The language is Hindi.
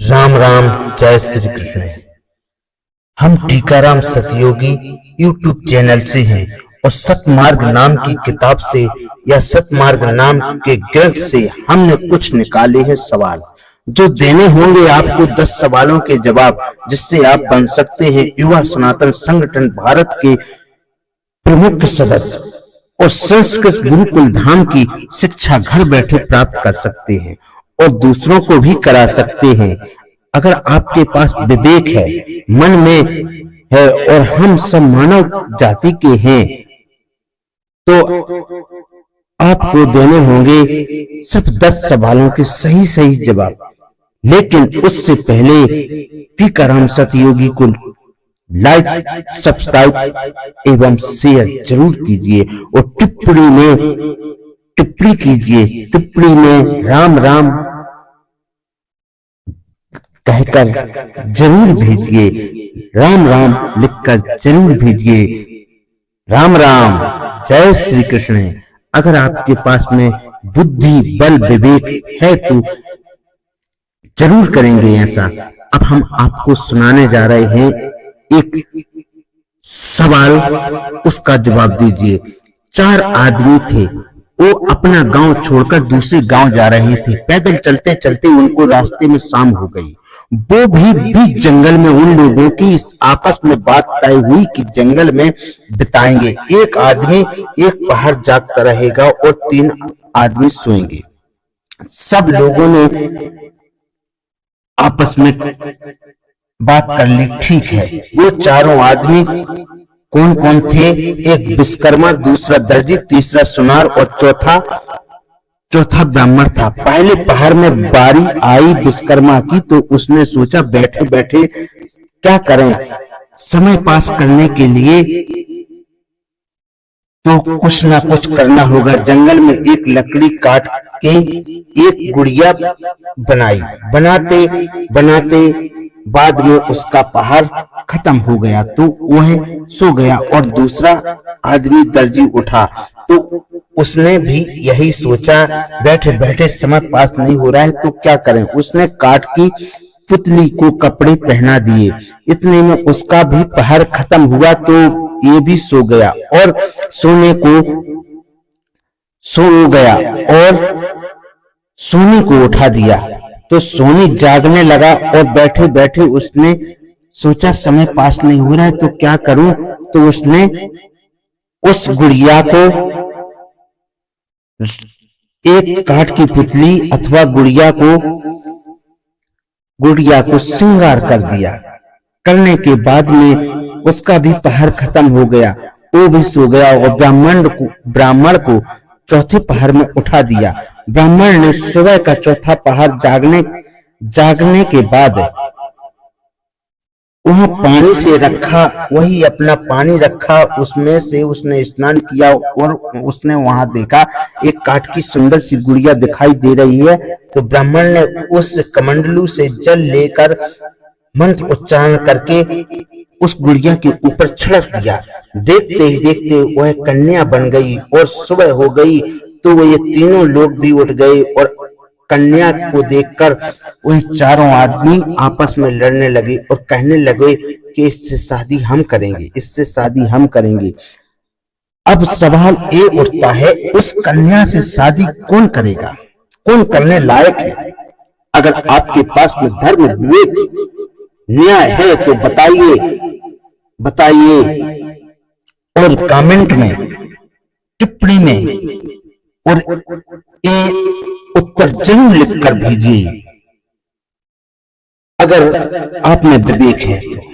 राम राम, जय श्री कृष्ण। हम टीकाराम सतयोगी यूट्यूब चैनल से हैं और सतमार्ग नाम की किताब से या सतमार्ग नाम के ग्रंथ से हमने कुछ निकाले हैं सवाल, जो देने होंगे आपको 10 सवालों के जवाब, जिससे आप बन सकते हैं युवा सनातन संगठन भारत के प्रमुख सदस्य और संस्कृत गुरुकुल धाम की शिक्षा घर बैठे प्राप्त कर सकते हैं और दूसरों को भी करा सकते हैं। अगर आपके पास विवेक है, मन में है और हम सब मानव जाति के हैं, तो आपको देने होंगे सिर्फ 10 सवालों के सही सही जवाब। लेकिन उससे पहले टीकाराम सतयोगी को लाइक, सब्सक्राइब एवं शेयर जरूर कीजिए और टिप्पणी कीजिए। टिप्पणी में राम राम कहकर जरूर भेजिए, राम राम लिखकर जरूर भेजिए। राम राम, जय श्री कृष्ण। अगर आपके पास में बुद्धि, बल, विवेक है तो जरूर करेंगे ऐसा। अब हम आपको सुनाने जा रहे हैं एक सवाल, उसका जवाब दीजिए। 4 आदमी थे, वो अपना गांव छोड़कर दूसरे गांव जा रहे थे। पैदल चलते चलते उनको रास्ते में शाम हो गई। वो भी जंगल में उन लोगों की आपस में बात तय हुई कि जंगल में बिताएंगे। एक आदमी एक पहाड़ जागता रहेगा और 3 आदमी सोएंगे। सब लोगों ने आपस में बात कर ली, ठीक है। वो चारों आदमी कौन कौन थे? एक विश्वकर्मा, दूसरा दर्जी, तीसरा सुनार और चौथा ब्राह्मण था। पहले पहाड़ में बारी आई विश्वकर्मा की, तो उसने सोचा बैठे बैठे क्या करें, समय पास करने के लिए तो कुछ ना कुछ करना होगा। जंगल में एक लकड़ी काट के एक गुड़िया बनाई। बनाते बनाते बाद में उसका पहाड़ खत्म हो गया तो वह सो गया और दूसरा आदमी दर्जी उठा तो उसने भी यही सोचा, बैठे बैठे समय पास नहीं हो रहा है तो क्या करें। उसने काठ की पुतली को कपड़े पहना दिए। इतने में उसका भी पहाड़ खत्म हुआ तो ये भी सो गया और सोने को उठा दिया। तो सोनी जागने लगा और बैठे बैठे उसने सोचा समय पास नहीं हो रहा है तो क्या करूं। तो उसने उस गुड़िया को एक काठ की पुतली अथवा गुड़िया को श्रृंगार कर दिया। करने के बाद में उसका भी पहाड़ खत्म हो गया, वो भी सो गया और ब्राह्मण को चौथे पहाड़ में उठा दिया। ब्राह्मण ने सुबह का चौथा पहाड़ जागने के बाद वहां पानी से रखा, वही अपना पानी रखा, उसमें से उसने स्नान किया और उसने वहां देखा एक काठ की सुंदर सी गुड़िया दिखाई दे रही है। तो ब्राह्मण ने उस कमंडलू से जल लेकर मंत्र उच्चारण करके उस गुड़िया के ऊपर छिड़क दिया। देखते ही देखते वह कन्या बन गई और सुबह हो गई तो ये तीनों लोग भी उठ गए और कन्या को देखकर वह चारों आदमी आपस में लड़ने लगे और कहने लगे कि इससे शादी हम करेंगे, इससे शादी हम करेंगे। अब सवाल ये उठता है, उस कन्या से शादी कौन करेगा, कौन करने लायक है? अगर आपके पास में धर्म, विवेक, न्याय है तो बताइए और कमेंट में, टिप्पणी में और उत्तर जरूर लिखकर भेजिए। अगर आप में विवेक है तो।